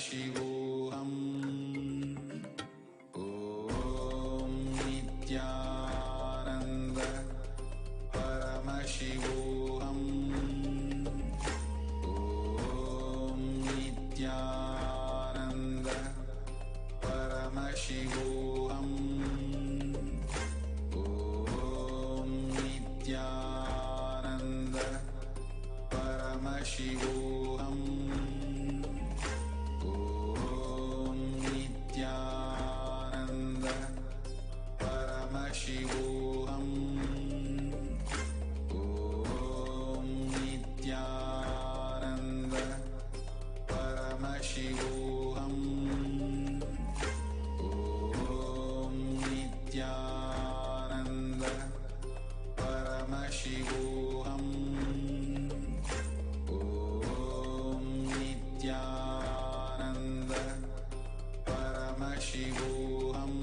Paramashivoham. Om Nithyananda Paramashivoham. Om Nithyananda Paramashivoham. Om Nithyananda Paramashivoham. Om Nithyananda Paramashivoham. Om Nithyananda Paramashivoham. Om Nithyananda Paramashivoham. Om Nithyananda Paramashivoham.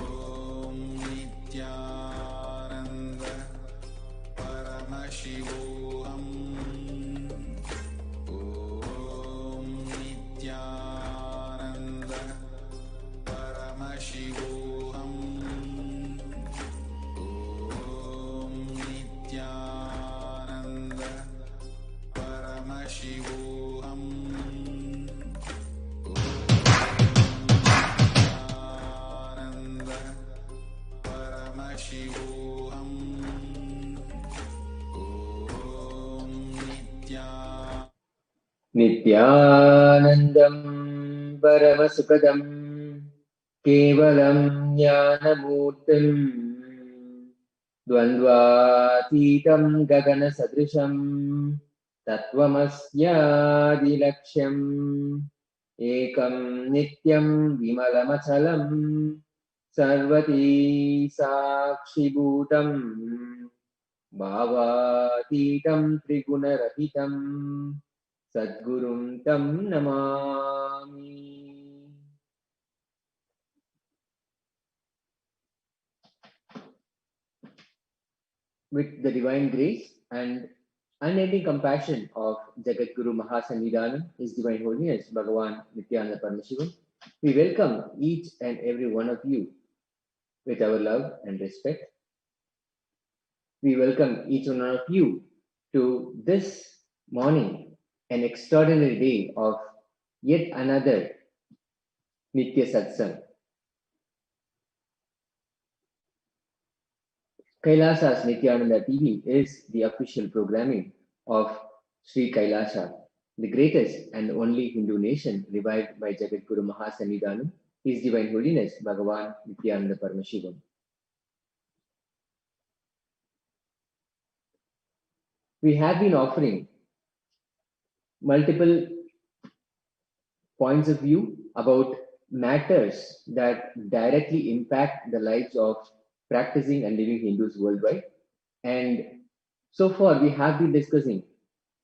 Om Nithyananda Paramashivoham. Om Nithyananda Paramashivoham. Om Nithyananda Paramashivoham. Nithyananda Paramashivoham. Om Nithyanandam Paramasukadam Kevalam Jnanamurtim Dvandvatitam Gagana Sadrisham Tattvamasyaadilaksham Ekam Nityam Vimalamachalam Sarvati Sakshibhutam Bhavatitam Trigunarahitam Sadgurum Tam Namami. With the divine grace and unending compassion of Jagat Guru Mahasannidhanam, His Divine Holiness Bhagavan Nithyananda Paramashivam, we welcome each and every one of you with our love and respect. We welcome each one of you to this morning, an extraordinary day of yet another Nitya Satsang. KAILASA's Nithyananda TV is the official programming of Sri KAILASA, the greatest and only Hindu nation revived by Jagat Guru Mahasannidhanam, His Divine Holiness Bhagavan Nithyananda Paramashivam. We have been offering multiple points of view about matters that directly impact the lives of practicing and living Hindus worldwide. And so far, we have been discussing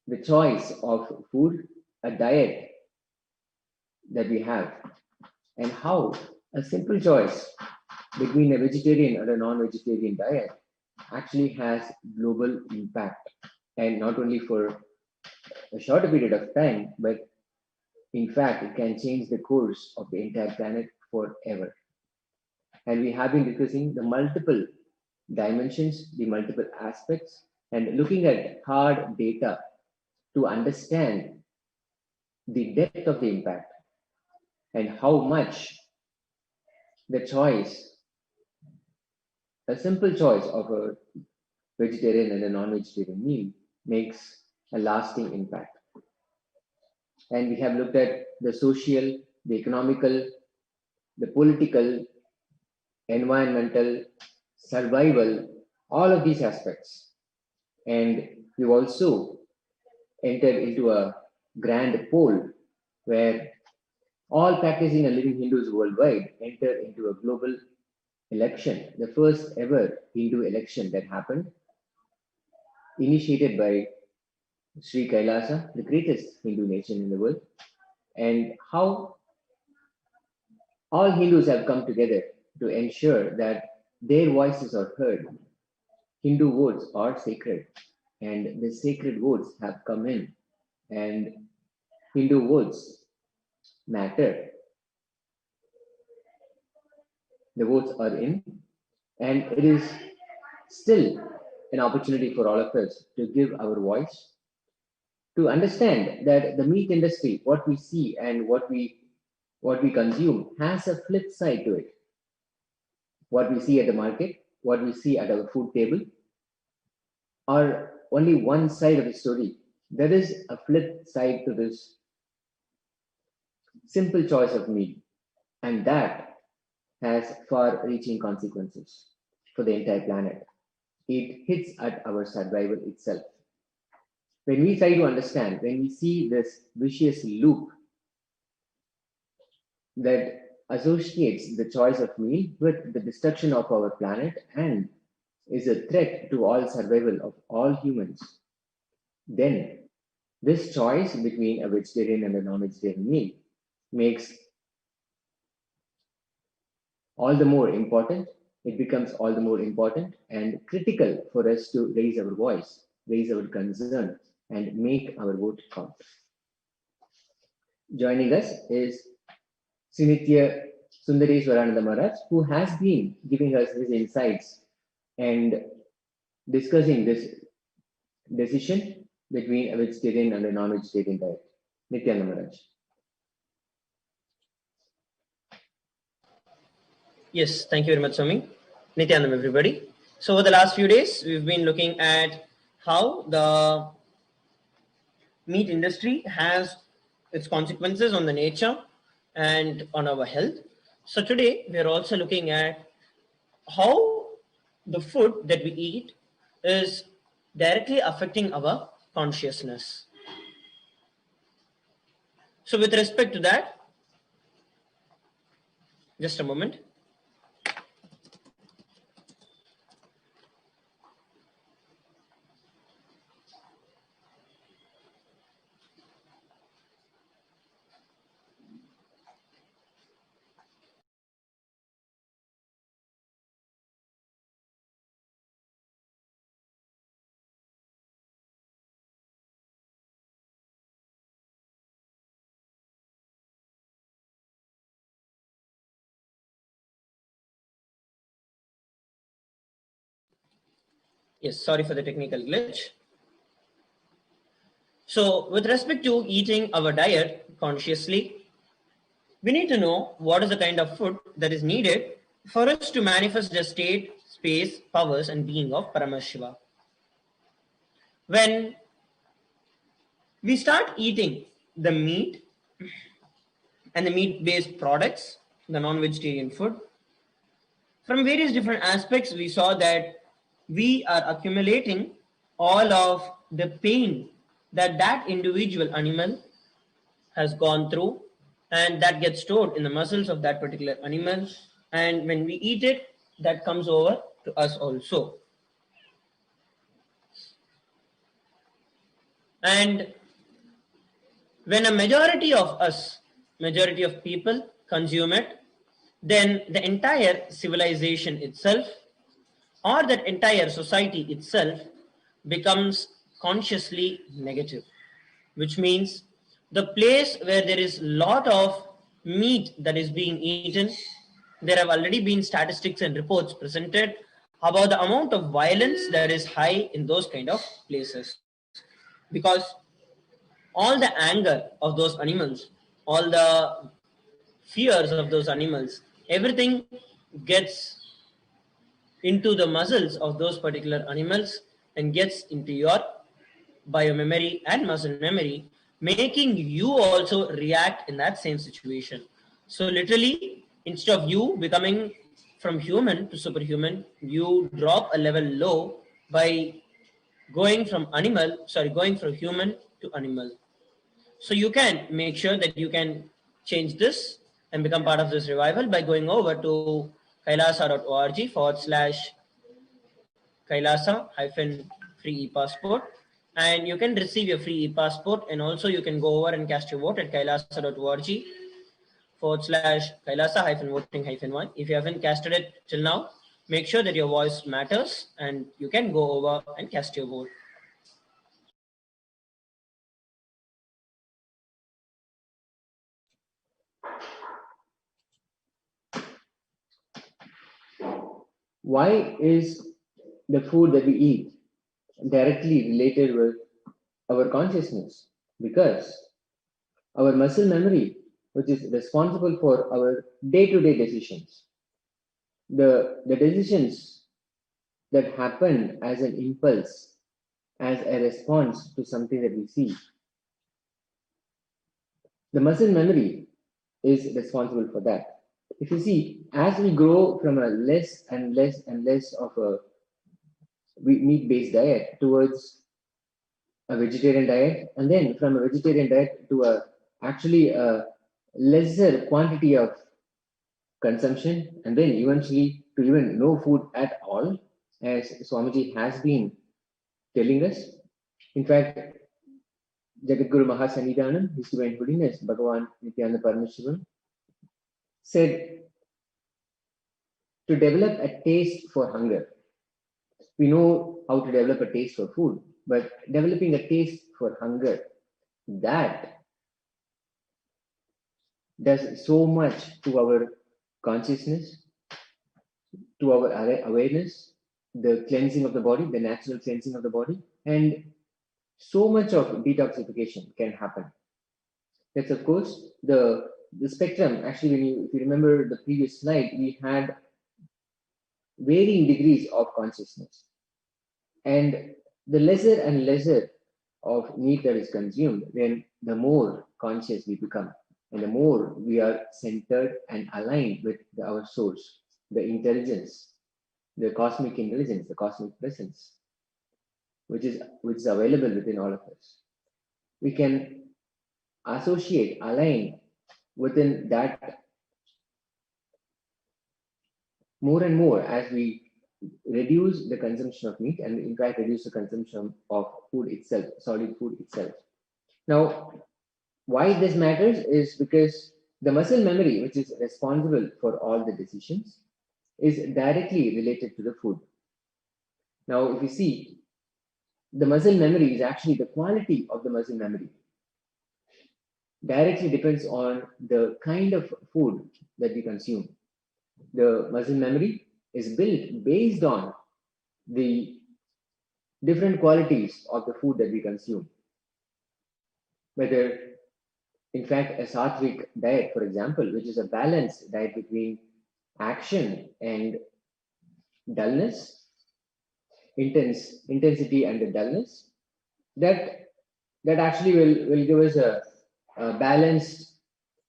the choice of food, a diet that we have, and how a simple choice between a vegetarian and a non-vegetarian diet actually has global impact. And not only for a shorter period of time, but in fact, it can change the course of the entire planet forever. And we have been discussing the multiple dimensions, the multiple aspects, and looking at hard data to understand the depth of the impact and how much the choice, a simple choice of a vegetarian and a non-vegetarian meal makes a lasting impact. And we have looked at the social, the economical, the political, environmental, survival, all of these aspects. And we've also entered into a grand poll where all practicing and living Hindus worldwide entered into a global election, the first ever Hindu election that happened, initiated by Sri KAILASA, the greatest Hindu nation in the world, and how all Hindus have come together to ensure that their voices are heard. Hindu votes are sacred, and the sacred votes have come in, and Hindu votes matter. The votes are in, and it is still an opportunity for all of us to give our voice, to understand that the meat industry, what we see and what we consume, has a flip side to it. What we see at the market, what we see at our food table, are only one side of the story. There is a flip side to this simple choice of meat, and that has far reaching consequences for the entire planet. It hits at our survival itself. When we try to understand, when we see this vicious loop that associates the choice of meal with the destruction of our planet and is a threat to all survival of all humans, then this choice between a vegetarian and a non-vegetarian meal makes all the more important. It becomes all the more important and critical for us to raise our voice, raise our concern, and make our vote count. Joining us is Sinithya Sundareswarananda Maharaj, who has been giving us his insights and discussing this decision between a vegetarian and a non-vegetarian diet. Nithyananda Maharaj. Yes, thank you very much, Swami. Nithyanandam, everybody. So over the last few days, we've been looking at how the meat industry has its consequences on the nature and on our health. So today, we are also looking at how the food that we eat is directly affecting our consciousness. So with respect to that, just a moment. Yes, sorry for the technical glitch. So with respect to eating our diet consciously, we need to know what is the kind of food that is needed for us to manifest the state, space, powers, and being of Paramashiva. When we start eating the meat and the meat-based products, the non-vegetarian food, from various different aspects, we saw that we are accumulating all of the pain that that individual animal has gone through, and that gets stored in the muscles of that particular animal, and when we eat it, that comes over to us also. And when a majority of us, majority of people consume it, then the entire civilization itself or that entire society itself becomes consciously negative, which means the place where there is a lot of meat that is being eaten, there have already been statistics and reports presented about the amount of violence that is high in those kind of places. Because all the anger of those animals, all the fears of those animals, everything gets into the muscles of those particular animals and gets into your biomemory and muscle memory, making you also react in that same situation. So literally, instead of you becoming from human to superhuman, you drop a level low by going from human to animal. So you can make sure that you can change this and become part of this revival by going over to kailasa.org/kailasa free e-passport, and you can receive your free e-passport, and also you can go over and cast your vote at kailasa.org/kailasa-voting-1. If you haven't casted it till now, make sure that your voice matters and you can go over and cast your vote. why is the food that we eat directly related with our consciousness? Because our muscle memory, which is responsible for our day-to-day decisions, the decisions that happen as an impulse, as a response to something that we see, the muscle memory is responsible for that. If you see, as we grow from a less and less and less of a meat-based diet towards a vegetarian diet, and then from a vegetarian diet to a lesser quantity of consumption, and then eventually to even no food at all, as Swamiji has been telling us. In fact, Jagadguru Mahasannidhanam, His Divine Holiness, Bhagavan Nithyananda Paramashivam, said to develop a taste for hunger. We know how to develop a taste for food, but developing a taste for hunger, that does so much to our consciousness, to our awareness, the cleansing of the body, the natural cleansing of the body, and so much of detoxification can happen. That's of course the spectrum. Actually, if you remember the previous slide, we had varying degrees of consciousness, and the lesser and lesser of meat that is consumed, then the more conscious we become, and the more we are centered and aligned with our source, the intelligence, the cosmic intelligence, the cosmic presence, which is available within all of us. We can associate, align within that more and more as we reduce the consumption of meat, and in fact reduce the consumption of food itself, solid food itself. Now, why this matters is because the muscle memory, which is responsible for all the decisions, is directly related to the food. Now, if you see, the muscle memory is actually the quality of the muscle memory directly depends on the kind of food that we consume. The muscle memory is built based on the different qualities of the food that we consume. Whether, in fact, a sattvic diet, for example, which is a balanced diet between action and dullness, intensity and the dullness, that actually will give us a balanced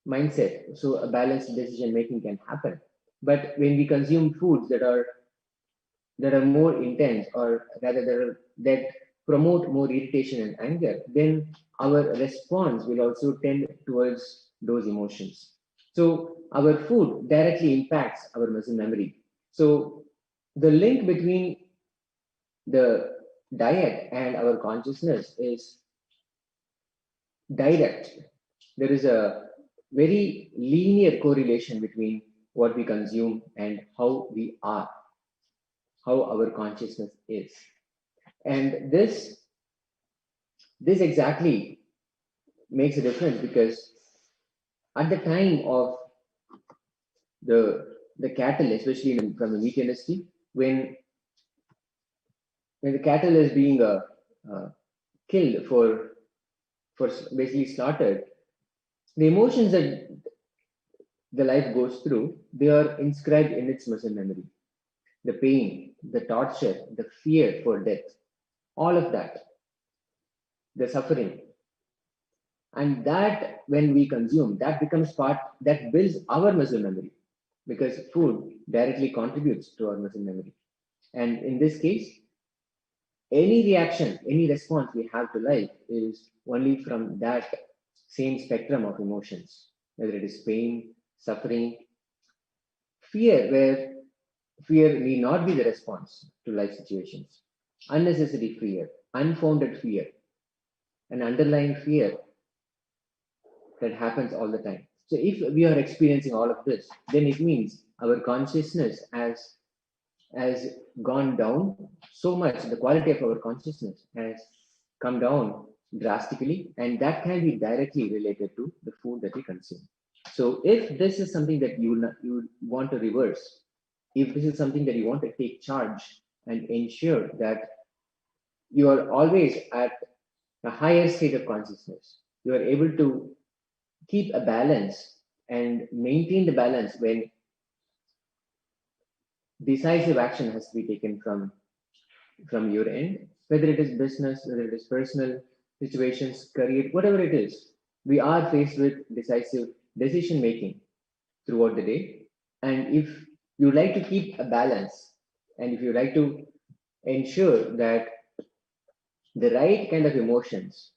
mindset. So a balanced decision making can happen. But when we consume foods that are more intense, or rather that promote more irritation and anger, then our response will also tend towards those emotions. So our food directly impacts our muscle memory. So the link between the diet and our consciousness is direct. There is a very linear correlation between what we consume and how we are, how our consciousness is. And this exactly makes a difference, because at the time of the cattle, especially from the meat industry, when the cattle is being killed for basically slaughtered, the emotions that the life goes through, they are inscribed in its muscle memory. The pain, the torture, the fear for death, all of that, the suffering. And that, when we consume, that becomes part, that builds our muscle memory, because food directly contributes to our muscle memory. And in this case, any reaction, any response we have to life is only from that same spectrum of emotions, whether it is pain, suffering, fear, where fear need not be the response to life situations, unnecessary fear, unfounded fear, an underlying fear that happens all the time. So if we are experiencing all of this, then it means our consciousness has gone down so much, the quality of our consciousness has come down drastically, and that can be directly related to the food that we consume. So if this is something that you want to reverse, if this is something that you want to take charge and ensure that you are always at a higher state of consciousness, you are able to keep a balance and maintain the balance when decisive action has to be taken from your end, whether it is business, whether it is personal situations, career, whatever it is. We are faced with decisive decision making throughout the day. And if you like to keep a balance, and if you like to ensure that the right kind of emotions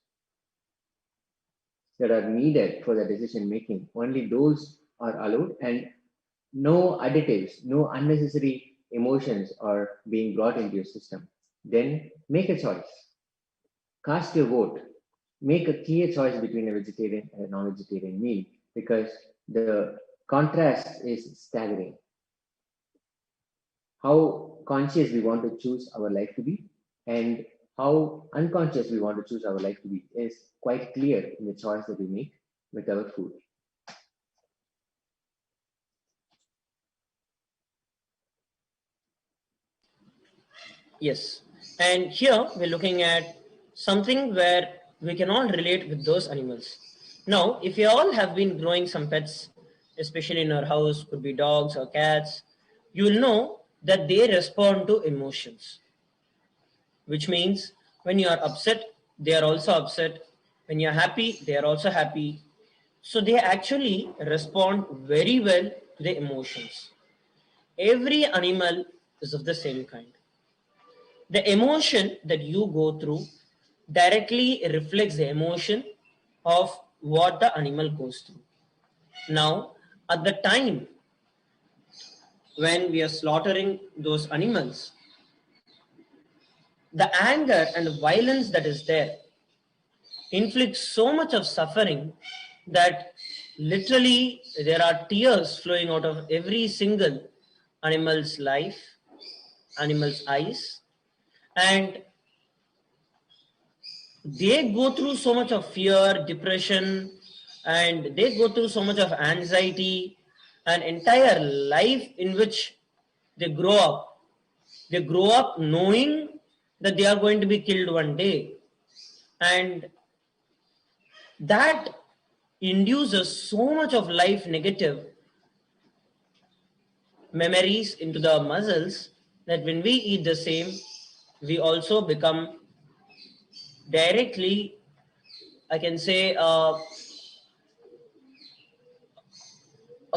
that are needed for the decision making, only those are allowed, and no additives, no unnecessary emotions are being brought into your system, then make a choice. Cast your vote. Make a clear choice between a vegetarian and a non-vegetarian meal, because the contrast is staggering. How conscious we want to choose our life to be and how unconscious we want to choose our life to be is quite clear in the choice that we make with our food. Yes. And here we're looking at something where we can all relate with those animals. Now, if you all have been growing some pets, especially in our house, could be dogs or cats, you will know that they respond to emotions, which means when you are upset, they are also upset. When you are happy, they are also happy. So they actually respond very well to the emotions. Every animal is of the same kind. The emotion that you go through directly reflects the emotion of what the animal goes through. Now, at the time when we are slaughtering those animals, the anger and violence that is there inflicts so much of suffering that literally there are tears flowing out of every single animal's life, animal's eyes, and they go through so much of fear, depression, and they go through so much of anxiety, an entire life in which they grow up. They grow up knowing that they are going to be killed one day. And that induces so much of life negative memories into the muscles that when we eat the same, we also become directly, I can say, a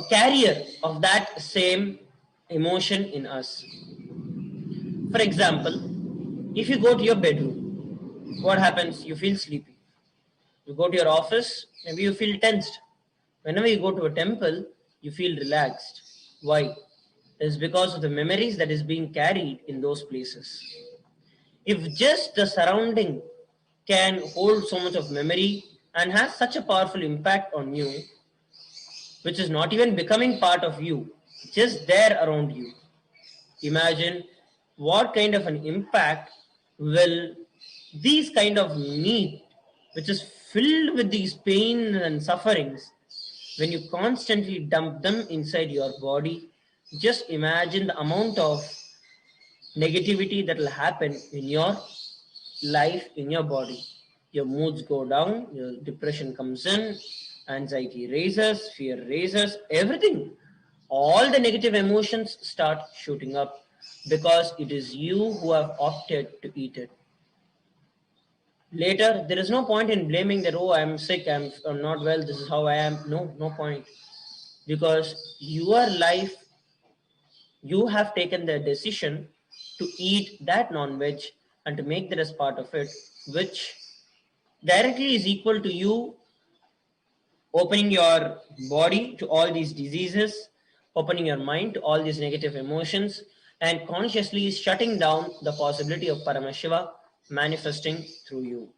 carrier of that same emotion in us. For example, if you go to your bedroom, what happens? You feel sleepy. You go to your office, maybe you feel tensed. Whenever you go to a temple, you feel relaxed. Why? It's because of the memories that is being carried in those places. If just the surrounding can hold so much of memory and has such a powerful impact on you, which is not even becoming part of you, just there around you, imagine what kind of an impact will these kind of meat, which is filled with these pain and sufferings, when you constantly dump them inside your body, just imagine the amount of negativity that will happen in your life, in your body. Your moods go down, your depression comes in, anxiety raises, fear raises, everything. All the negative emotions start shooting up because it is you who have opted to eat it. Later, there is no point in blaming that, oh, I'm sick, I'm not well, this is how I am. No, no point. Because your life, you have taken the decision to eat that non-veg and to make that as part of it, which directly is equal to you opening your body to all these diseases, opening your mind to all these negative emotions, and consciously shutting down the possibility of Paramashiva manifesting through you.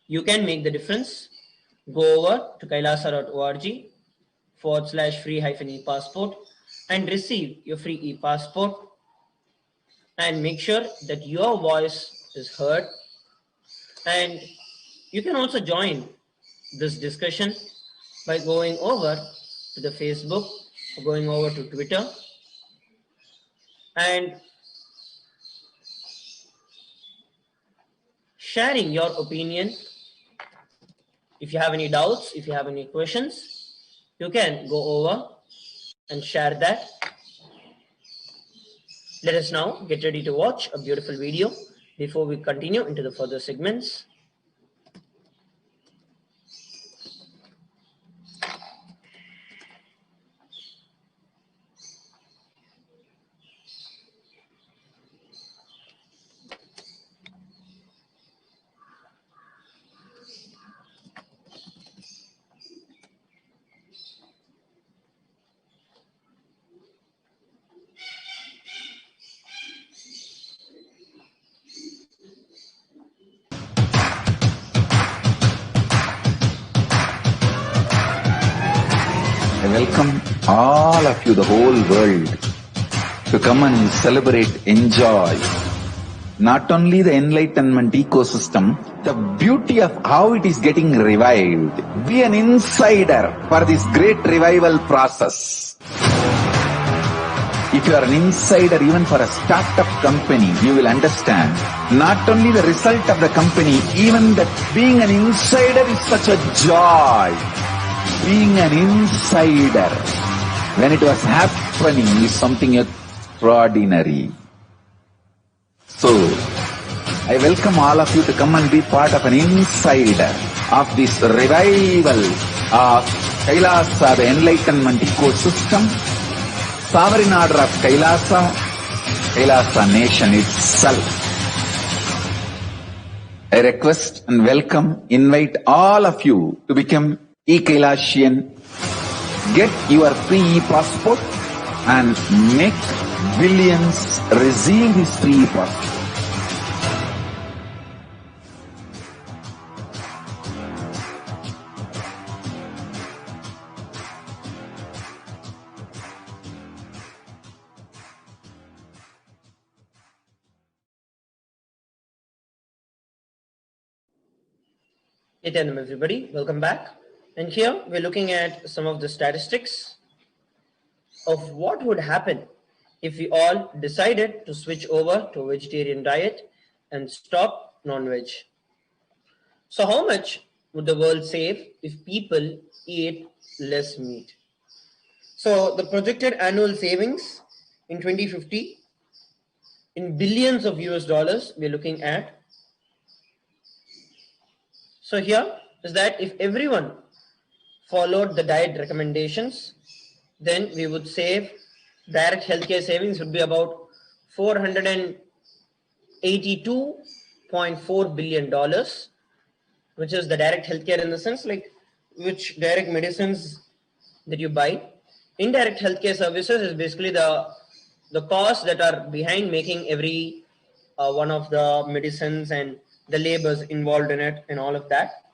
You can make the difference. Go over to kailasa.org/free-e-passport and receive your free e-passport, and make sure that your voice is heard. And you can also join this discussion by going over to the Facebook, or going over to Twitter, and sharing your opinion. If you have any doubts, if you have any questions, you can go over and share that. Let us now get ready to watch a beautiful video before we continue into the further segments. I welcome all of you, the whole world, to come and celebrate, enjoy not only the enlightenment ecosystem, the beauty of how it is getting revived. Be an insider for this great revival process. If you are an insider even for a startup company, you will understand not only the result of the company, even that being an insider is such a joy. Being an insider, when it was happening, is something extraordinary. So, I welcome all of you to come and be part of an insider of this revival of KAILASA, the enlightenment ecosystem, sovereign order of KAILASA, KAILASA nation itself. I request and welcome, invite all of you to become e-Kailasian. Get your free e-passport and make billions receive this free e-passport. Nithyanandam, everybody, welcome back. And here we're looking at some of the statistics of what would happen if we all decided to switch over to a vegetarian diet and stop non-veg. So how much would the world save if people eat less meat? So the projected annual savings in 2050 in billions of US dollars we're looking at. So here is that if everyone followed the diet recommendations, then we would save, direct healthcare savings would be about $482.4 billion, which is the direct healthcare in the sense like which direct medicines that you buy. Indirect healthcare services is basically the costs that are behind making every one of the medicines and the labors involved in it and all of that.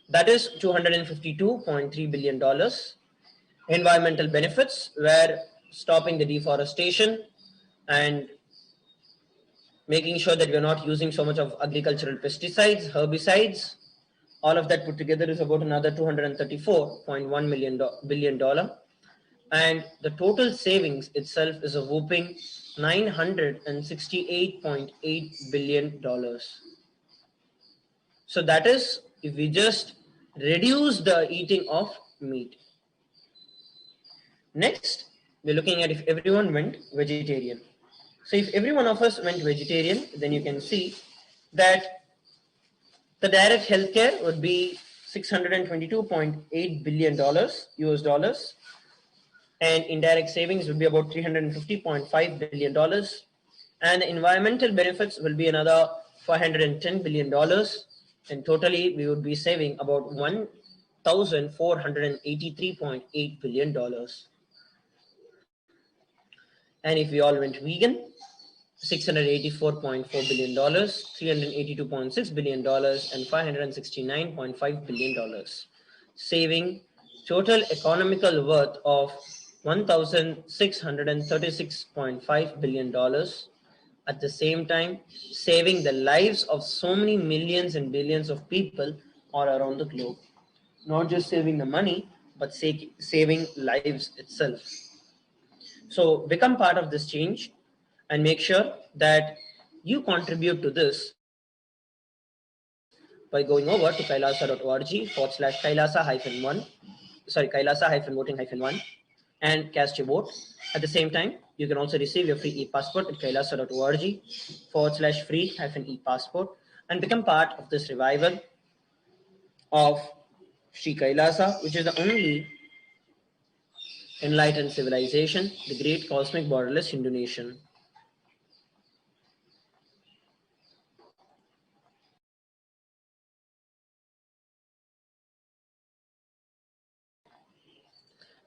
That is $252.3 billion. Environmental benefits were stopping the deforestation and making sure that we're not using so much of agricultural pesticides, herbicides. All of that put together is about another $234.1 billion. And the total savings itself is a whopping $968.8 billion. So that is if we just reduce the eating of meat. Next, we're looking at if everyone went vegetarian. So if every one of us went vegetarian, then you can see that the direct healthcare would be $622.8 billion US dollars, and indirect savings would be about $350.5 billion, and the environmental benefits will be another $510 billion, and totally we would be saving about $1,483.8 billion. And if we all went vegan, $684.4 billion, $382.6 billion, and $569.5 billion, saving total economical worth of $1,636.5 billion, at the same time saving the lives of so many millions and billions of people all around the globe. Not just saving the money, but saving lives itself. So become part of this change and make sure that you contribute to this by going over to kailasa.org/kailasa-1, and cast your vote. At the same time, you can also receive your free e-passport at kailasa.org/free-e-passport and become part of this revival of Sri Kailasa, which is the only enlightened civilization, the great cosmic borderless Hindu nation.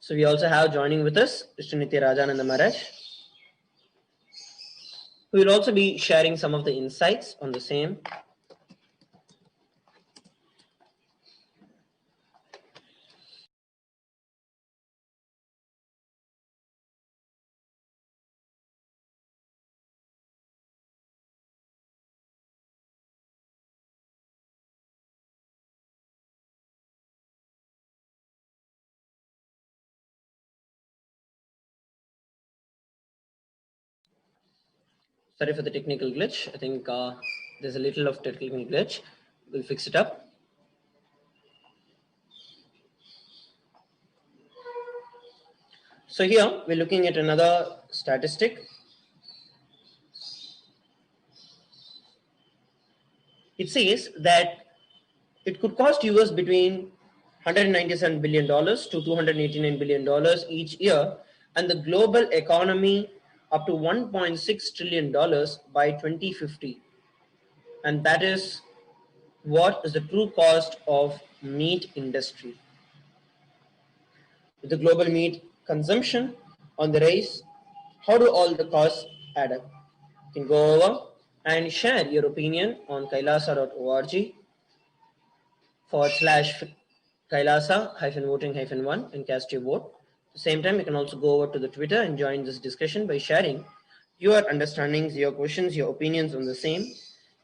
So we also have joining with us Mr. Nithyananda Maharaj, who will also be sharing some of the insights on the same. Sorry for the technical glitch. I think there's a little of technical glitch. We'll fix it up. So here we're looking at another statistic. It says that it could cost US between $197 billion to $289 billion each year, and the global economy up to $1.6 trillion by 2050. And that is what is the true cost of meat industry. With the global meat consumption on the rise, how do all the costs add up? You can go over and share your opinion on kailasa.org /kailasa-voting-1 and cast your vote. At the same time, you can also go over to the Twitter and join this discussion by sharing your understandings, your questions, your opinions on the same,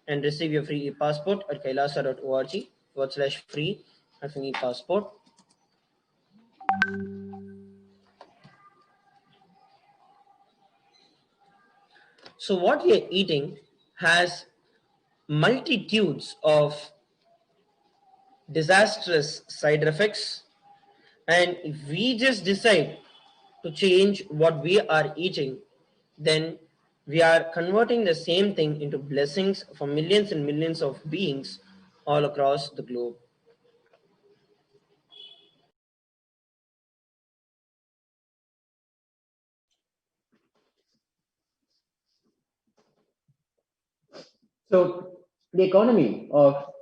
and receive your free e-passport at kailasa.org /free-e-passport. So what we are eating has multitudes of disastrous side effects, and if we just decide to change what we are eating, then we are converting the same thing into blessings for millions and millions of beings all across the globe. So the economy of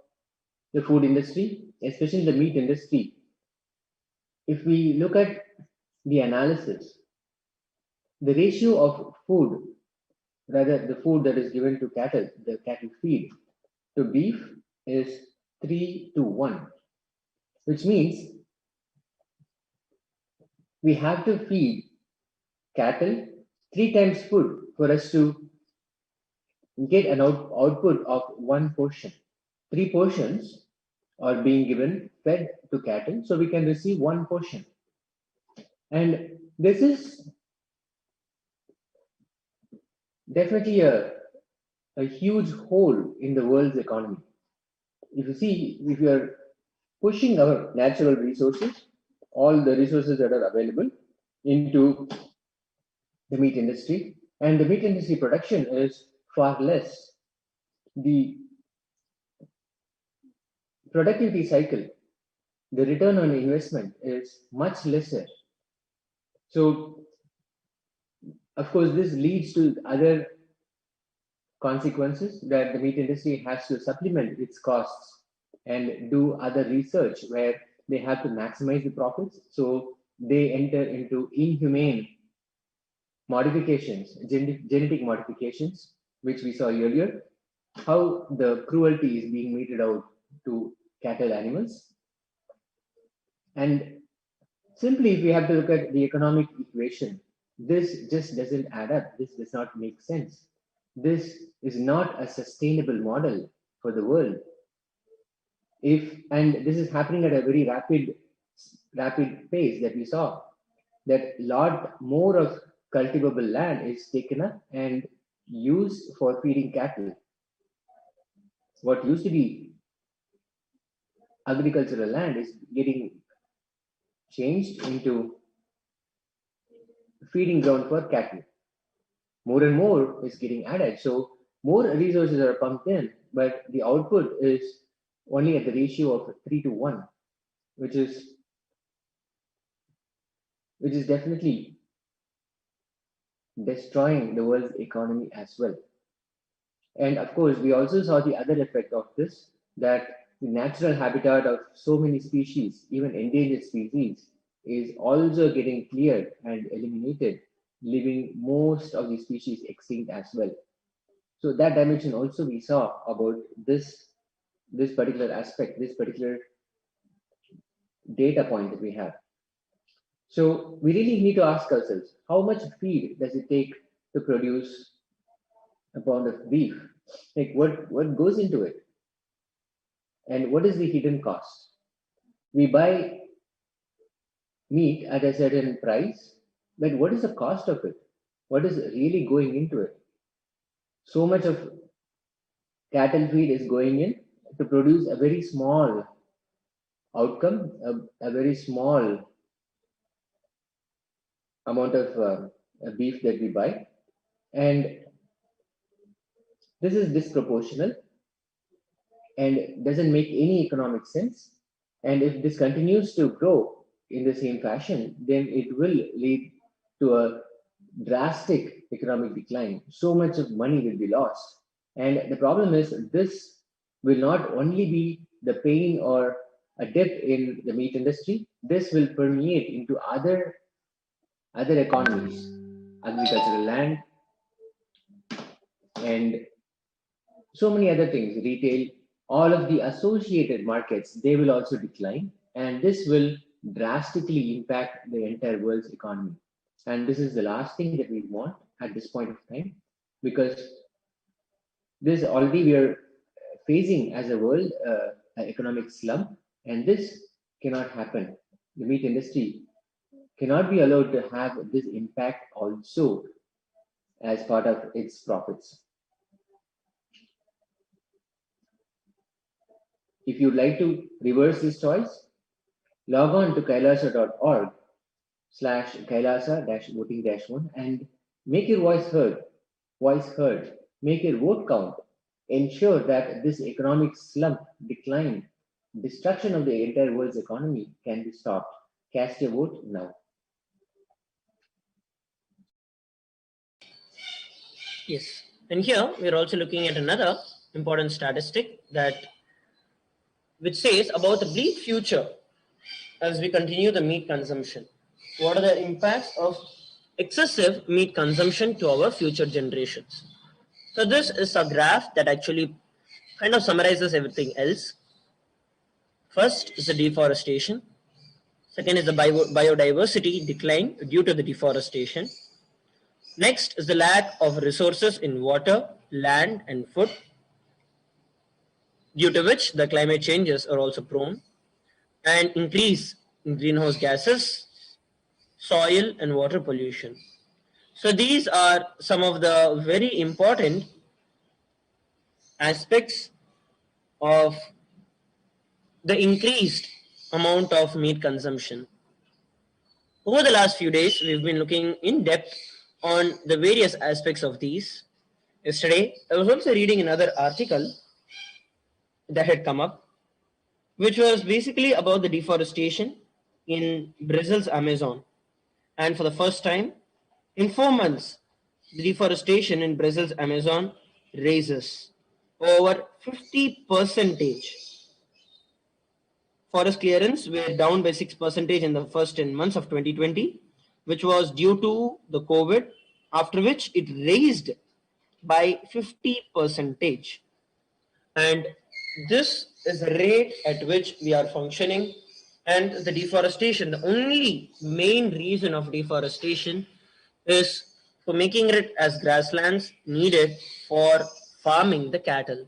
the food industry, especially the meat industry, if we look at the analysis, the ratio of food, rather the food that is given to cattle, the cattle feed, to beef is 3:1, which means we have to feed cattle 3 times food for us to get an output of 1 portion. 3 portions are being fed to cattle, so we can receive 1 portion. And this is definitely a huge hole in the world's economy. If you see, if you are pushing our natural resources, all the resources that are available into the meat industry, and the meat industry production is far less. The productivity cycle, the return on investment is much lesser. So, of course, this leads to other consequences that the meat industry has to supplement its costs and do other research where they have to maximize the profits. So they enter into inhumane modifications, genetic modifications, which we saw earlier, how the cruelty is being meted out to cattle animals. And simply, if we have to look at the economic equation, this just doesn't add up. This does not make sense. This is not a sustainable model for the world. And this is happening at a very rapid pace that we saw, that lot more of cultivable land is taken up and used for feeding cattle. What used to be agricultural land is getting changed into feeding ground for cattle. More and more is getting added. So more resources are pumped in, but the output is only at the ratio of 3:1, which is definitely destroying the world's economy as well. And of course, we also saw the other effect of this, that the natural habitat of so many species, even endangered species, is also getting cleared and eliminated, leaving most of the species extinct as well. So that dimension also we saw about this particular aspect, this particular data point that we have. So we really need to ask ourselves, how much feed does it take to produce a pound of beef? Like what goes into it? And what is the hidden cost? We buy meat at a certain price, but what is the cost of it? What is really going into it? So much of cattle feed is going in to produce a very small outcome, a very small amount of beef that we buy. And this is disproportional and doesn't make any economic sense. And if this continues to grow in the same fashion, then it will lead to a drastic economic decline. So much of money will be lost. And the problem is, this will not only be the pain or a dip in the meat industry, this will permeate into other economies, agricultural land, and so many other things, retail, all of the associated markets, they will also decline. And this will drastically impact the entire world's economy. And this is the last thing that we want at this point of time, because this already we are facing as a world an economic slump, and this cannot happen. The meat industry cannot be allowed to have this impact also as part of its profits. If you'd like to reverse this choice, log on to kailasa.org/kailasa-voting-1 and make your voice heard, make your vote count, ensure that this economic slump, decline, destruction of the entire world's economy can be stopped. Cast your vote now. Yes, and here we are also looking at another important statistic which says about the bleak future as we continue the meat consumption. What are the impacts of excessive meat consumption to our future generations? So this is a graph that actually kind of summarizes everything else. First is the deforestation. Second is the biodiversity decline due to the deforestation. Next is the lack of resources in water, land, and food, due to which the climate changes are also prone, and increase in greenhouse gases, soil, and water pollution. So these are some of the very important aspects of the increased amount of meat consumption. Over the last few days, we've been looking in depth on the various aspects of these. Yesterday, I was also reading another article that had come up, which was basically about the deforestation in Brazil's Amazon. And for the first time in 4 months, the deforestation in Brazil's Amazon raises over 50%. Forest clearance were down by 6% in the first 10 months of 2020, which was due to the COVID, after which it raised by 50%. And this is the rate at which we are functioning. And the deforestation, the only main reason of deforestation is for making it as grasslands needed for farming the cattle.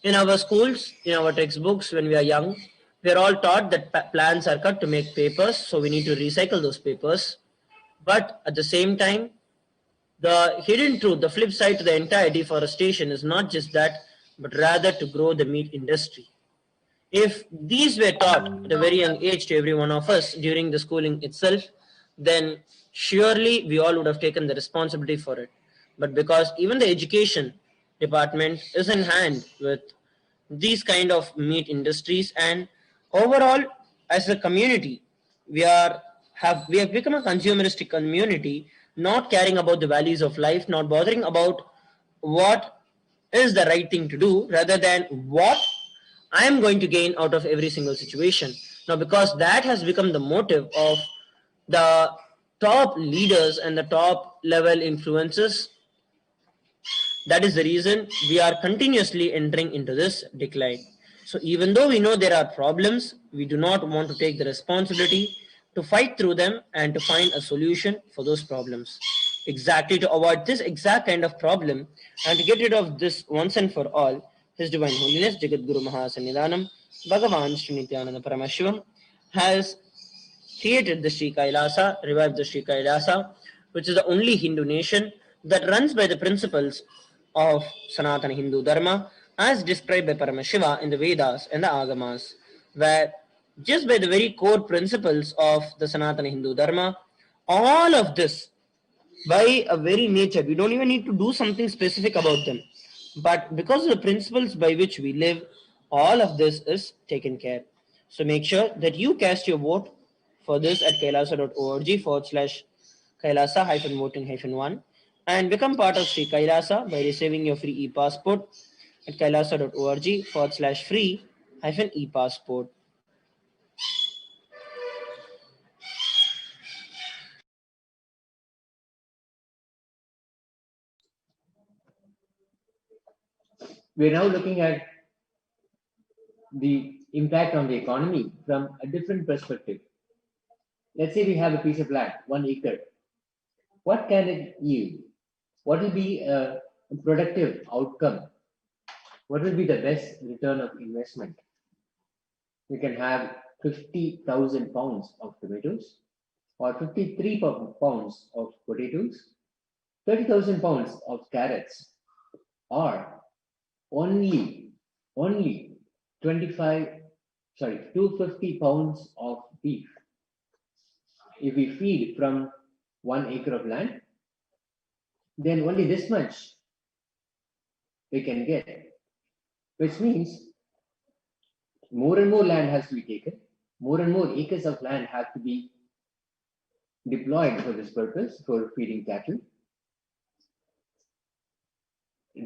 In our schools, in our textbooks, when we are young, we are all taught that plants are cut to make papers, so we need to recycle those papers. But at the same time, the hidden truth, the flip side to the entire deforestation is not just that, but rather to grow the meat industry. If these were taught at a very young age to every one of us during the schooling itself, then surely we all would have taken the responsibility for it. But because even the education department is in hand with these kind of meat industries, and overall as a community we have become a consumeristic community, not caring about the values of life, not bothering about what is the right thing to do rather than what I am going to gain out of every single situation. Now, because that has become the motive of the top leaders and the top level influences, that is the reason we are continuously entering into this decline. So even though we know there are problems, we do not want to take the responsibility to fight through them and to find a solution for those problems. Exactly to avoid this exact kind of problem and to get rid of this once and for all, His Divine Holiness Jagat Guru Mahasannidhanam Bhagavan Sri Nithyananda Paramashivam has created the Sri Kailasa, revived the Sri Kailasa, which is the only Hindu nation that runs by the principles of Sanatana Hindu Dharma as described by Paramashiva in the Vedas and the Agamas, where just by the very core principles of the Sanatana Hindu Dharma, all of this by a very nature, we don't even need to do something specific about them. But because of the principles by which we live, all of this is taken care. So make sure that you cast your vote for this at kailasa.org/kailasa-voting-1 and become part of Sri Kailasa by receiving your free e-passport at kailasa.org/free-e-passport. We're now looking at the impact on the economy from a different perspective. Let's say we have a piece of land, 1 acre. What can it yield? What will be a productive outcome? What will be the best return of investment? We can have 50,000 pounds of tomatoes, or 53 pounds of potatoes, 30,000 pounds of carrots, or only 250 pounds of beef. If we feed from 1 acre of land, then only this much we can get, which means more and more land has to be taken, more and more acres of land have to be deployed for this purpose, for feeding cattle,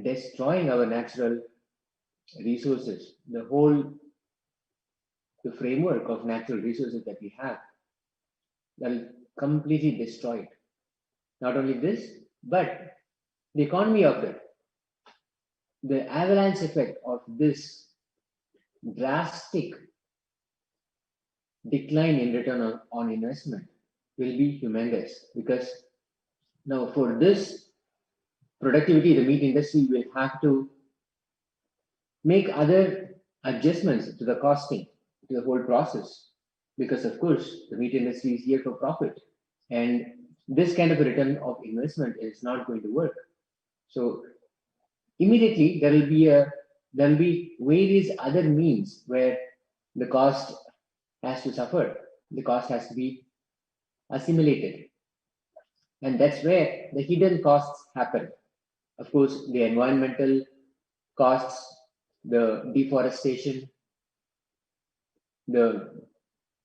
destroying our natural resources, the framework of natural resources that we have, that will completely destroyed. Not only this, but the economy of it, the avalanche effect of this drastic decline in return on investment will be humongous, because now for this productivity, the meat industry will have to make other adjustments to the costing, to the whole process, because of course the meat industry is here for profit, and this kind of a return of investment is not going to work. So immediately there will be various other means where the cost has to suffer, the cost has to be assimilated, and that's where the hidden costs happen. Of course, the environmental costs, the deforestation, the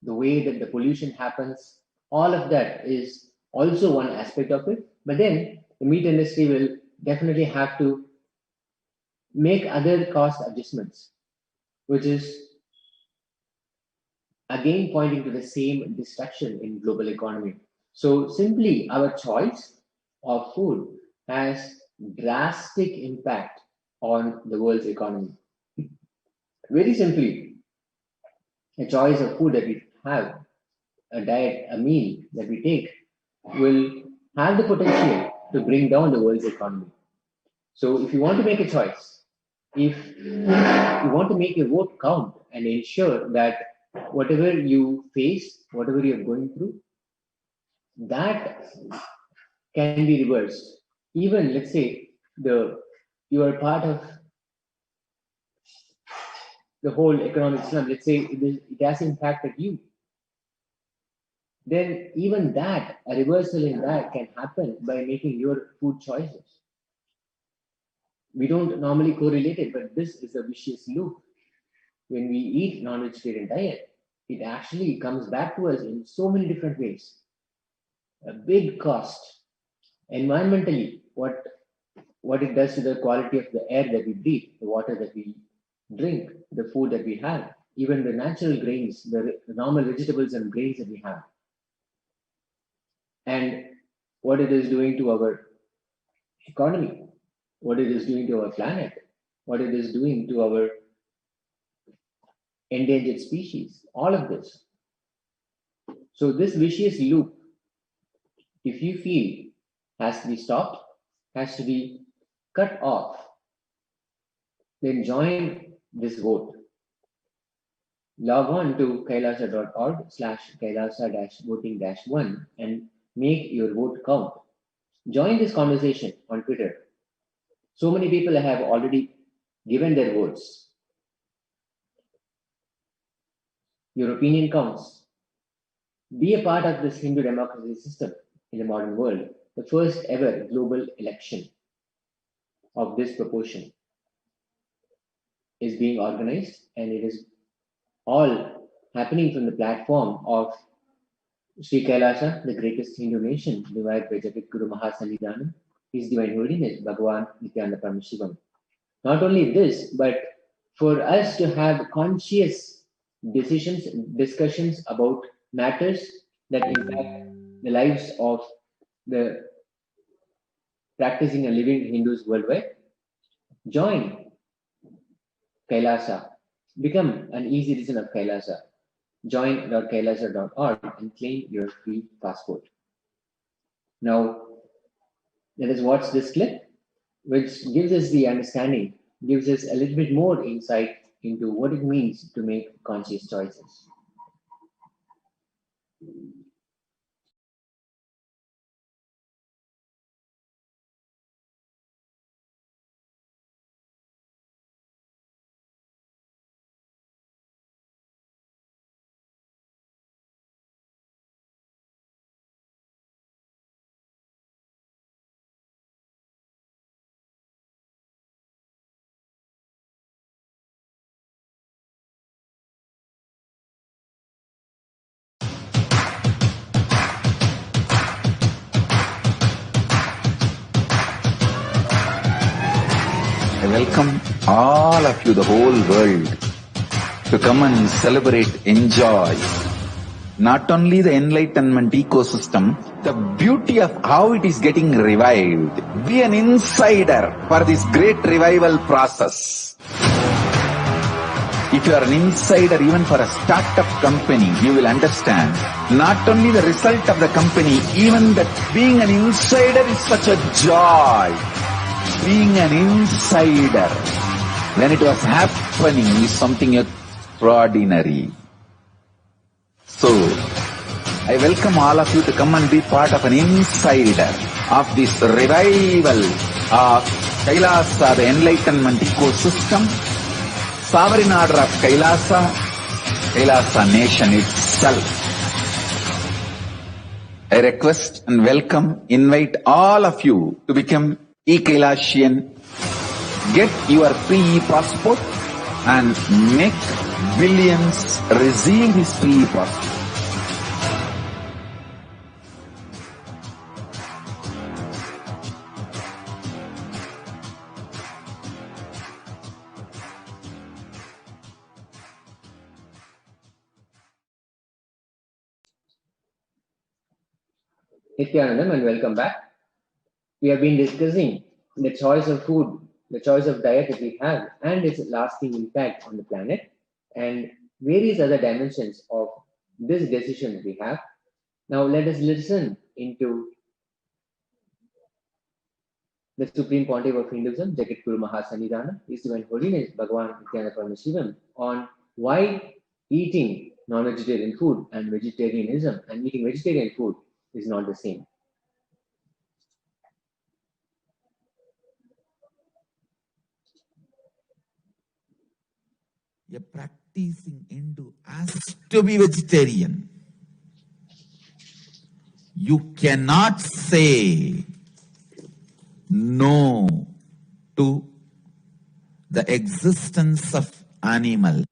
way that the pollution happens, all of that is also one aspect of it. But then the meat industry will definitely have to make other cost adjustments, which is again pointing to the same destruction in global economy. So simply our choice of food has drastic impact on the world's economy. Very simply, a choice of food that we have, a diet, a meal that we take, will have the potential to bring down the world's economy. So if you want to make a choice, if you want to make your vote count and ensure that whatever you face, whatever you're going through, that can be reversed. Even let's say you are part of the whole economic slump, let's say it has impacted you, then even that, a reversal in that can happen by making your food choices. We don't normally correlate it, but this is a vicious loop. When we eat non-vegetarian diet, it actually comes back to us in so many different ways. A big cost. Environmentally, what it does to the quality of the air that we breathe, the water that we drink, the food that we have, even the natural grains, the normal vegetables and grains that we have, and what it is doing to our economy, what it is doing to our planet, what it is doing to our endangered species, all of this. So this vicious loop, if you feel has to be stopped, has to be cut off, then join this vote. Log on to kailasa.org/kailasa-voting-1 and make your vote count. Join this conversation on Twitter. So many people have already given their votes. Your opinion counts. Be a part of this Hindu democracy system in the modern world, the first ever global election of this proportion is being organized, and it is all happening from the platform of Sri Kailasa, the greatest Hindu nation, divided by Jagat Guru Mahasannidhanam, His Divine Holiness, Bhagavan Nithyananda Paramashivam. Not only this, but for us to have conscious decisions, discussions about matters that impact the lives of the practicing and living Hindus worldwide, join Kailasa. Become an easy citizen of Kailasa. Join.kailasa.org and claim your free passport. Now, let us watch this clip, which gives us the understanding, gives us a little bit more insight into what it means to make conscious choices. I welcome all of you, the whole world, to come and celebrate, enjoy not only the enlightenment ecosystem, the beauty of how it is getting revived. Be an insider for this great revival process. If you are an insider even for a startup company, you will understand not only the result of the company, even that being an insider is such a joy. Being an insider, when it was happening, is something extraordinary. So, I welcome all of you to come and be part of an insider of this revival of Kailasa, the enlightenment ecosystem, sovereign order of Kailasa, Kailasa nation itself. I request and welcome, invite all of you to become e-Kailasian, get your free passport and make billions receive this free passport. Nithyanandam, and welcome back. We have been discussing the choice of food, the choice of diet that we have, and its lasting impact on the planet, and various other dimensions of this decision that we have. Now let us listen into The Supreme Pontiff of Hinduism, Jagadguru Mahasannidhana, His Divine Holiness Bhagavan Nithyananda Paramashivam, on why eating non-vegetarian food and vegetarianism and eating vegetarian food is not the same. A practicing Hindu has to be vegetarian. You cannot say no to the existence of animal.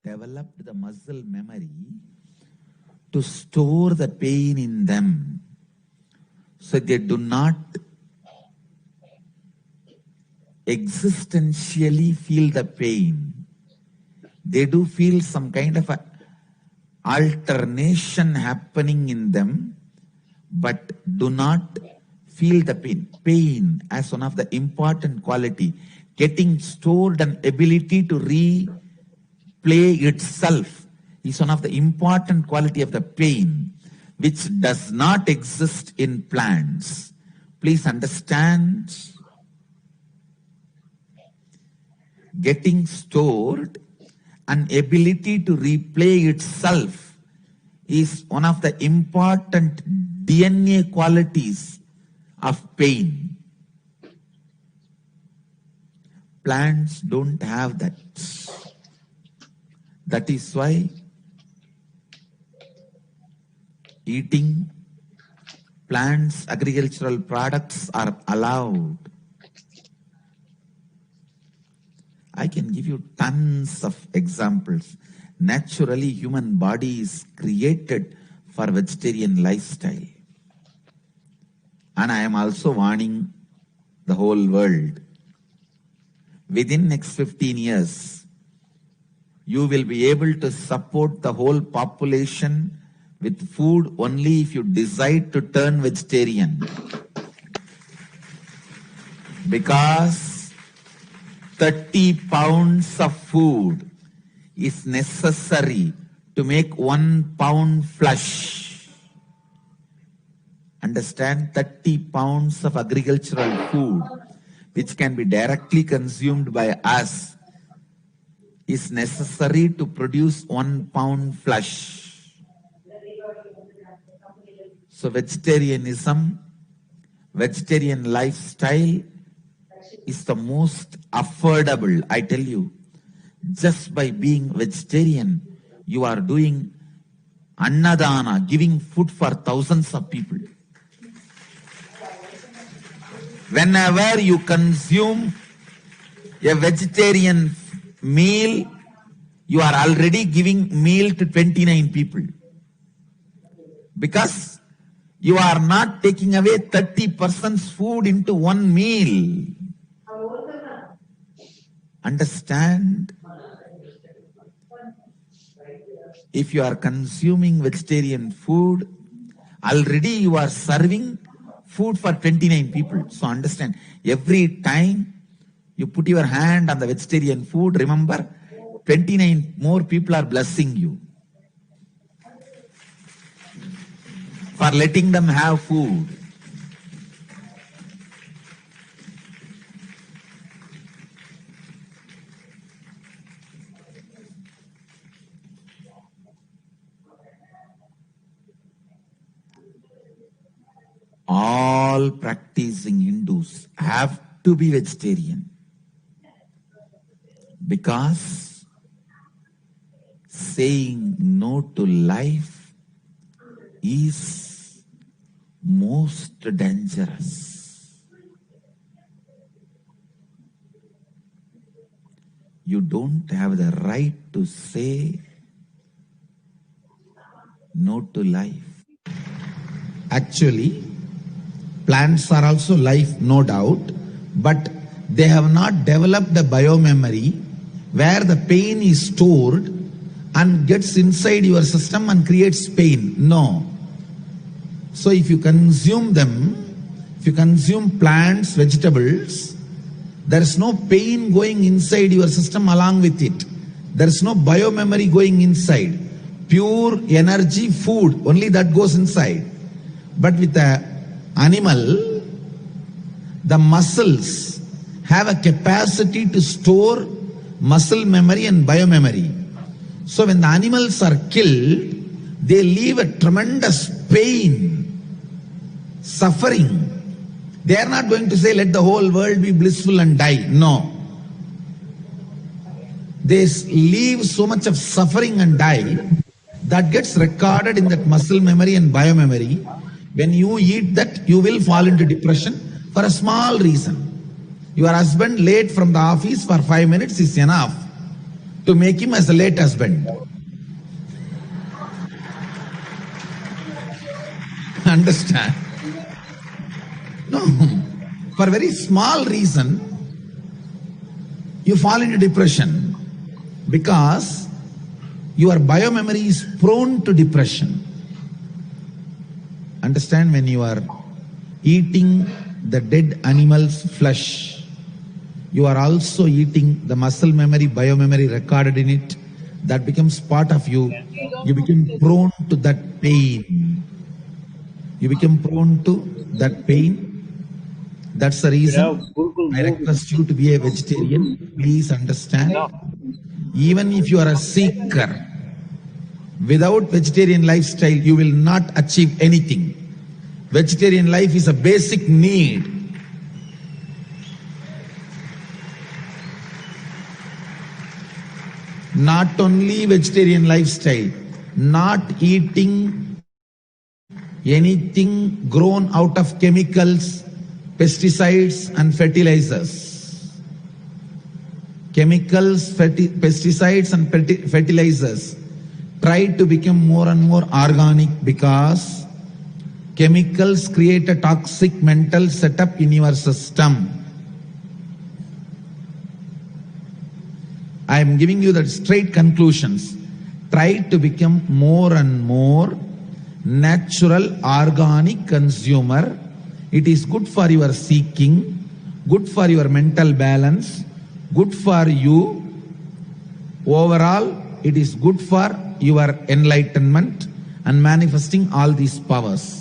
Developed the muscle memory to store the pain in them, so they do not existentially feel the pain. They do feel some kind of a alternation happening in them, but do not feel the pain. Pain as one of the important quality, getting stored an ability to replay itself is one of the important quality of the pain, which does not exist in plants. Please understand, getting stored an ability to replay itself is one of the important DNA qualities of pain. Plants don't have that. That is why eating plants, agricultural products are allowed. I can give you tons of examples. Naturally, human body is created for vegetarian lifestyle. And I am also warning the whole world. Within next 15 years, you will be able to support the whole population with food only if you decide to turn vegetarian. Because 30 pounds of food is necessary to make 1 pound flesh. Understand, 30 pounds of agricultural food which can be directly consumed by us is necessary to produce 1 pound flesh. So vegetarianism, vegetarian lifestyle is the most affordable. I tell you, just by being vegetarian, you are doing annadana, giving food for thousands of people. Whenever you consume a vegetarian meal, you are already giving meal to 29 people. Because you are not taking away 30% food into one meal. Understand? If you are consuming vegetarian food, already you are serving food for 29 people. So understand, every time you put your hand on the vegetarian food, remember, 29 more people are blessing you for letting them have food. All practicing Hindus have to be vegetarian, because saying no to life is most dangerous. You don't have the right to say no to life. Actually, plants are also life, no doubt, but they have not developed the biomemory where the pain is stored and gets inside your system and creates pain. No. So if you consume them, If you consume plants, vegetables, there is no pain going inside your system along with it. There is no biomemory going inside. Pure energy, food, only that goes inside. But with the animal, the muscles have a capacity to store muscle memory and biomemory. So when the animals are killed, they leave a tremendous pain, suffering. They are not going to say, let the whole world be blissful and die. No. They leave so much of suffering and die that gets recorded in that muscle memory and biomemory. When you eat that, you will fall into depression for a small reason. Your husband late from the office for 5 minutes is enough to make him as a late husband. Understand? No. For a very small reason, you fall into depression because your biomemory is prone to depression. Understand? When you are eating the dead animal's flesh, you are also eating the muscle memory, biomemory recorded in it. That becomes part of you. You become prone to that pain. You become prone to that pain. That's the reason I request you to be a vegetarian. Please understand. Even if you are a seeker, without vegetarian lifestyle, you will not achieve anything. Vegetarian life is a basic need. Not only vegetarian lifestyle, not eating anything grown out of chemicals, pesticides and fertilizers. Chemicals, pesticides and fertilizers try to become more and more organic because chemicals create a toxic mental setup in your system. I am giving you the straight conclusions. Try to become more and more natural, organic consumer. It is good for your seeking, good for your mental balance, good for you. Overall, it is good for your enlightenment and manifesting all these powers.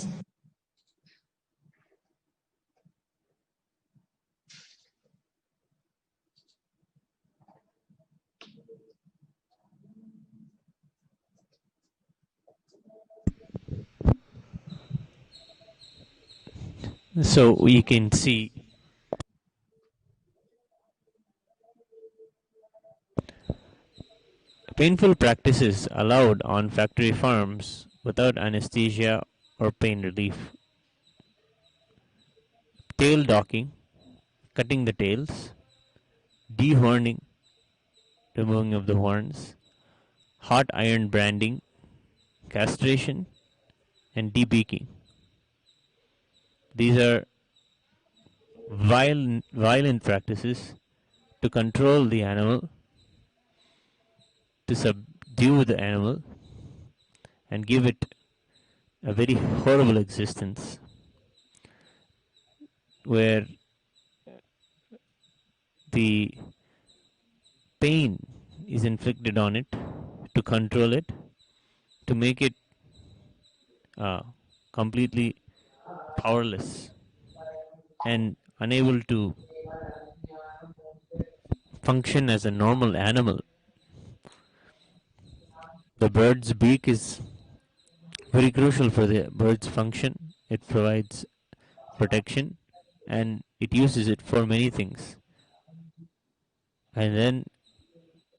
So we can see painful practices allowed on factory farms without anesthesia or pain relief. Tail docking, cutting the tails, dehorning, removing of the horns, hot iron branding, castration, and debeaking. These are violent practices to control the animal, to subdue the animal, and give it a very horrible existence where the pain is inflicted on it to control it, to make it completely powerless and unable to function as a normal animal. The bird's beak is very crucial for the bird's function. It provides protection and it uses it for many things. And then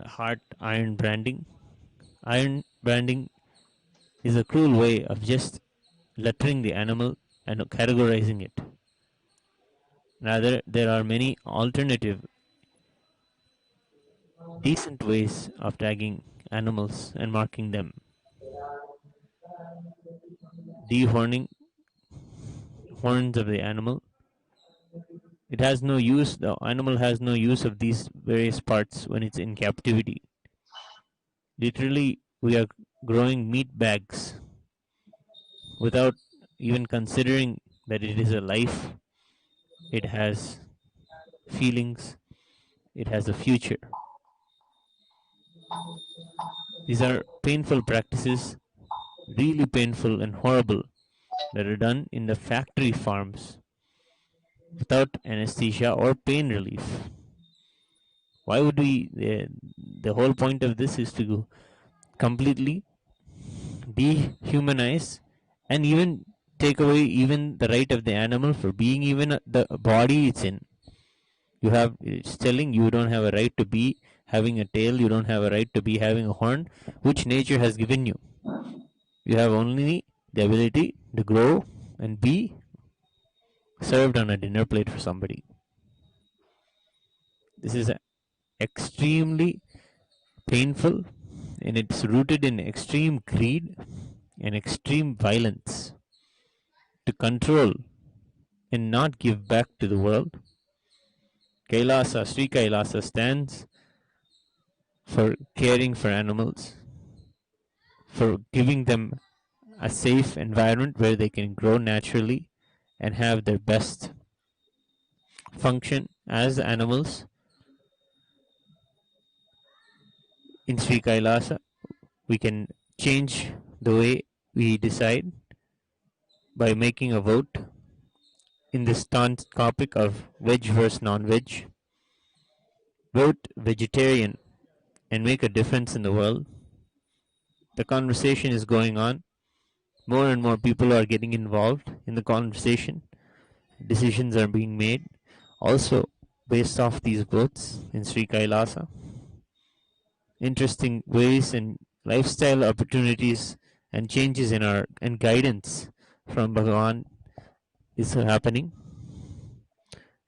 hot iron branding. Iron branding is a cruel way of just lettering the animal and categorizing it. Rather, there are many alternative, decent ways of tagging animals and marking them. Dehorning horns of the animal. It has no use, the animal has no use of these various parts when it's in captivity. Literally, we are growing meat bags without even considering that it is a life it has feelings, it has a future. These are painful practices, really painful and horrible, that are done in the factory farms without anesthesia or pain relief. Why would we? The whole point of this is to completely dehumanize and even take away even the right of the animal for being even the body it's in. It's telling you don't have a right to be having a tail, you don't have a right to be having a horn, which nature has given you. You have only the ability to grow and be served on a dinner plate for somebody. This is extremely painful, and it's rooted in extreme greed and extreme violence to control and not give back to the world. KAILASA, Sri KAILASA stands for caring for animals, for giving them a safe environment where they can grow naturally and have their best function as animals. In Sri KAILASA, we can change the way we decide by making a vote in this topic of veg versus non-veg. Vote vegetarian and make a difference in the world. The conversation is going on. More and more people are getting involved in the conversation. Decisions are being made also based off these votes in Sri KAILASA. Interesting ways and lifestyle opportunities and changes in our and guidance from Bhagavan is happening.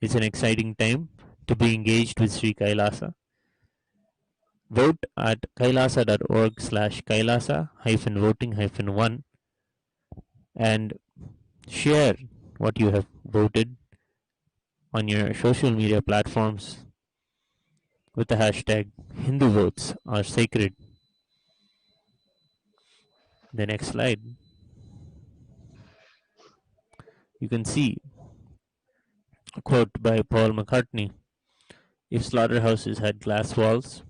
It's an exciting time to be engaged with Sri KAILASA. Vote at kailasa.org/kailasa-voting-1 and share what you have voted on your social media platforms with the hashtag Hindu votes are sacred. The next slide. You can see a quote by Paul McCartney. If slaughterhouses had glass walls,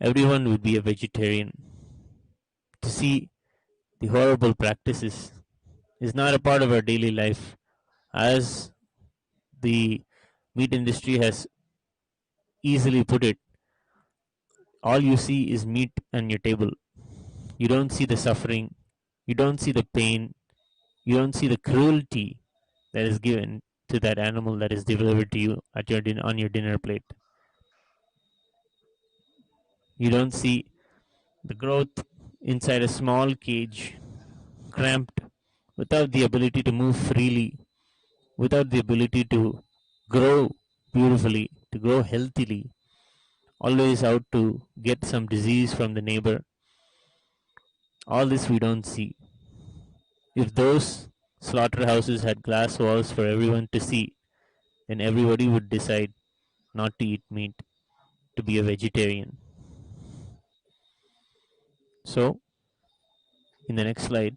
everyone would be a vegetarian. To see the horrible practices is not a part of our daily life, as the meat industry has easily put it. All you see is meat on your table. You don't see the suffering, you don't see the pain, you don't see the cruelty that is given to that animal that is delivered to you at your on your dinner plate. You don't see the growth inside a small cage, cramped, without the ability to move freely, without the ability to grow beautifully, to grow healthily, always out to get some disease from the neighbor. All this we don't see. If those slaughterhouses had glass walls for everyone to see, then everybody would decide not to eat meat, to be a vegetarian. So, in the next slide,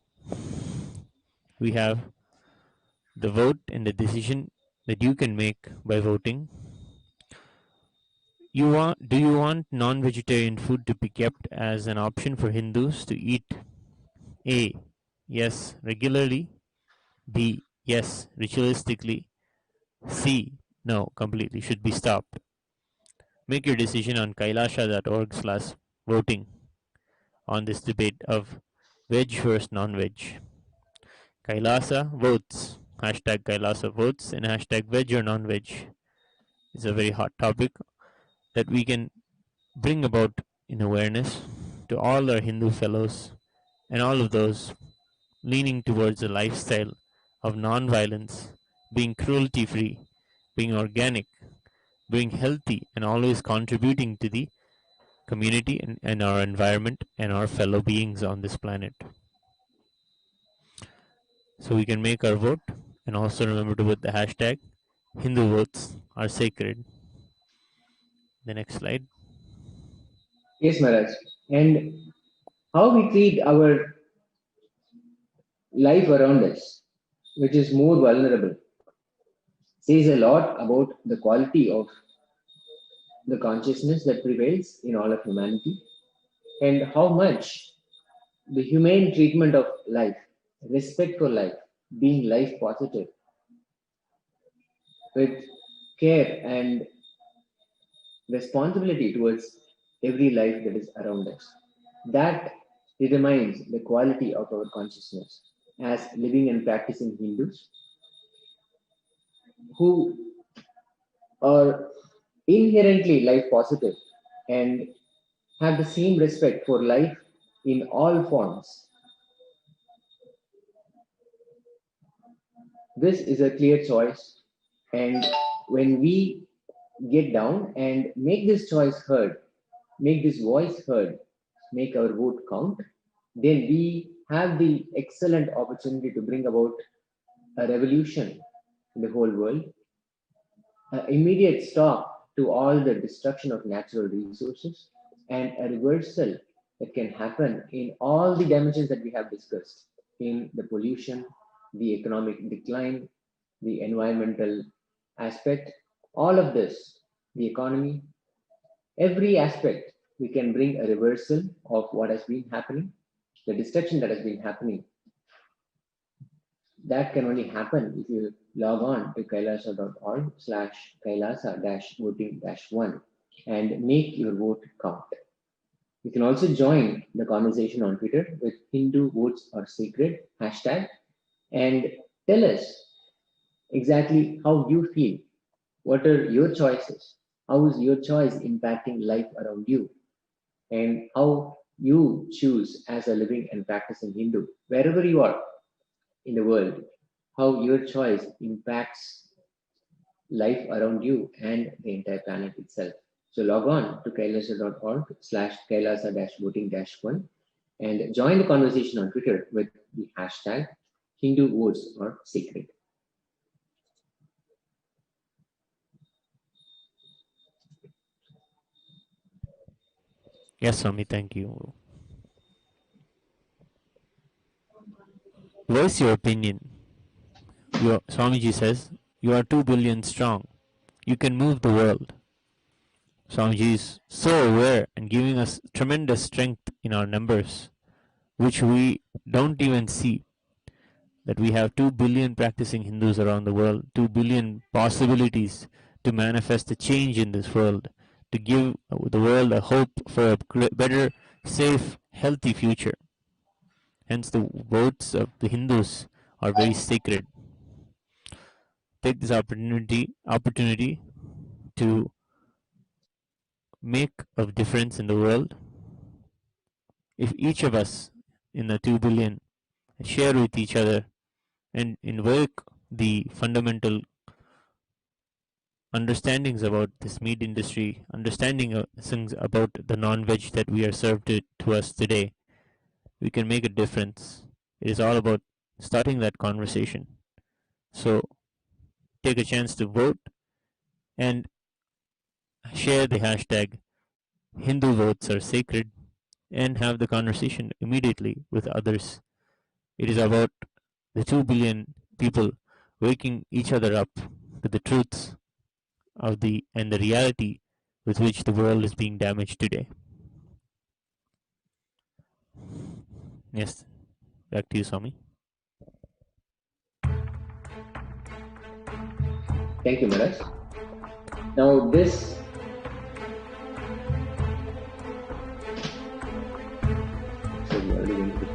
we have the vote and the decision that you can make by voting. Do you want non-vegetarian food to be kept as an option for Hindus to eat? A. Yes, regularly. B. Yes, ritualistically. C. No, completely. Should be stopped. Make your decision on kailasa.org/voting on this debate of veg versus non-veg. KAILASA votes. Hashtag KAILASA votes and hashtag veg or non-veg is a very hot topic that we can bring about in awareness to all our Hindu fellows and all of those leaning towards a lifestyle of non-violence, being cruelty-free, being organic, being healthy, and always contributing to the community and our environment and our fellow beings on this planet. So we can make our vote and also remember to put the hashtag Hindu votes are sacred. The next slide. Yes, Maharaj. And how we treat our life around us, which is more vulnerable. says a lot about the quality of the consciousness that prevails in all of humanity and how much the humane treatment of life, respect for life, being life positive, with care and responsibility towards every life that is around us. That determines the quality of our consciousness as living and practicing Hindus who are inherently life positive and have the same respect for life in all forms. This is a clear choice, and when we get down and make this choice heard, make this voice heard, make our vote count, then we have the excellent opportunity to bring about a revolution in the whole world, an immediate stop to all the destruction of natural resources, and a reversal that can happen in all the dimensions that we have discussed in the pollution, the economic decline, the environmental aspect, all of this, the economy, every aspect, we can bring a reversal of what has been happening, the destruction that has been happening. That can only happen if you log on to kailasa.org/kailasa-voting-1 and make your vote count. You can also join the conversation on Twitter with Hindu Votes Are Sacred hashtag and tell us exactly how you feel. What are your choices? How is your choice impacting life around you? And how you choose as a living and practicing Hindu, wherever you are in the world, how your choice impacts life around you and the entire planet itself. So log on to kailasa.org/kailasa-voting-1 and join the conversation on Twitter with the hashtag Hindu Votes Are Sacred. Yes, Swami, thank you. Voice your opinion. Swamiji says, you are 2 billion strong. You can move the world. Swamiji is so aware and giving us tremendous strength in our numbers, which we don't even see. That we have 2 billion practicing Hindus around the world, 2 billion possibilities to manifest a change in this world, to give the world a hope for a better, safe, healthy future. Hence, the votes of the Hindus are very sacred. Take this opportunity to make a difference in the world. If each of us in the 2 billion share with each other and invoke the fundamental understandings about this meat industry, understanding things about the non-veg that we are served to us today, we can make a difference. It is all about starting that conversation. So take a chance to vote and share the hashtag Hindu votes are sacred and have the conversation immediately with others. It is about the 2 billion people waking each other up to the truths of the reality with which the world is being damaged today. Yes, back to you, Swami. Thank you, Maharaj. Now this so we already went through.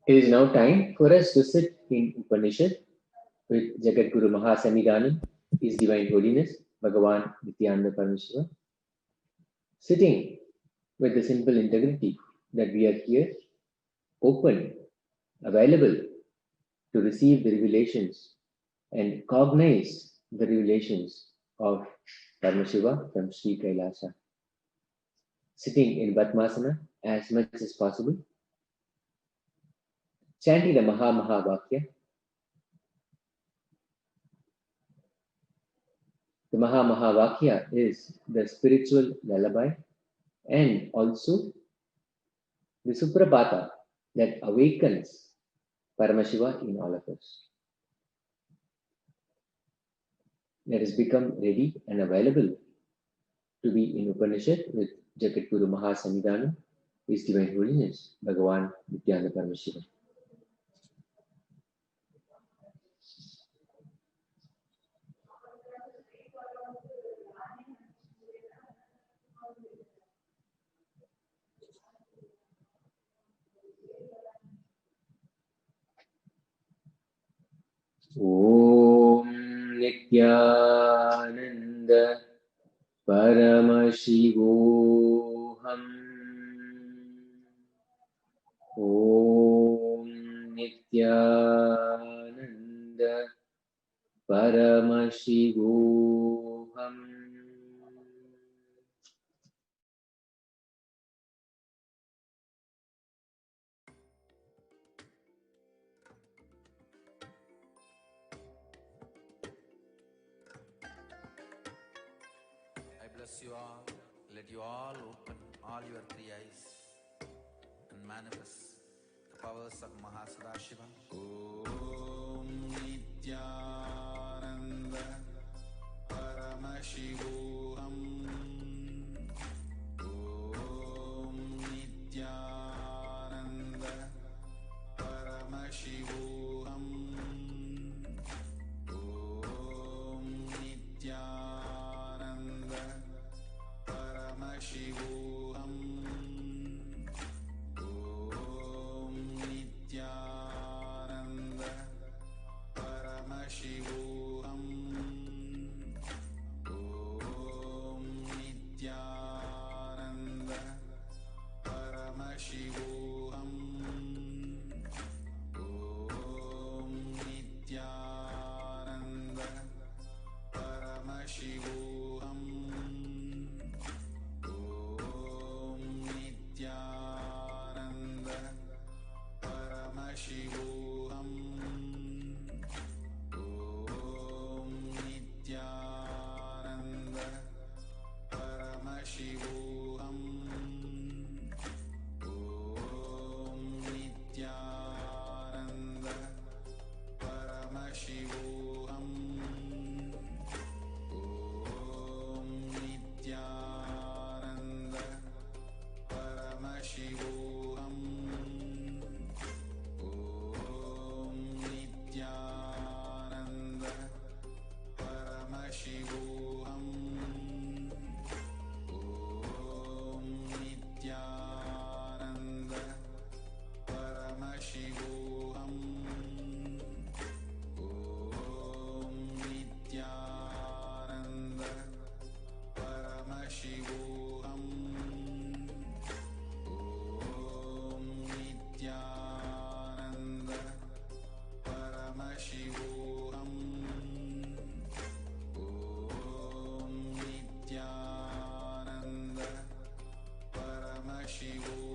It is now time for us to sit in Upanishad with Jagadguru Mahasamidhanam, His Divine Holiness, Bhagavan Nithyananda Paramashivam, sitting with the simple integrity that we are here, open, available to receive the revelations and cognize the revelations of Paramashiva from Sri KAILASA. Sitting in Padmasana as much as possible, chanting the Maha-Maha-Vakya. The Maha-Maha-Vakya is the spiritual lullaby and also the Suprabhata that awakens Paramashiva in all of us. Let us become ready and available to be in Upanishad with Jagadguru Mahasamidhanam, His Divine Holiness, Bhagavan Nithyananda Paramashivam. Om Nithyananda Paramashivoham. Om Nithyananda Paramashivoham. I bless you all. Let you all open all your three eyes and manifest the powers of Mahasadashiva. Om Nithyananda Paramashivoham. Om Nithyananda Paramashivoham. Om Nithyananda Paramashivoham. Om Nithyananda Paramashivoham. Om Nithyananda Paramashivoham. Om Nithyananda Paramashivoham. Om Nithyananda Paramashivoham. Om Nithyananda Paramashivoham. Om Nithyananda Paramashivoham. Om Nithyananda Paramashivoham. Om Nithyananda Paramashivoham. Om Nithyananda Paramashivoham. Om Nithyananda Paramashivoham. Om Nithyananda Paramashivoham. Om Nithyananda Paramashivoham.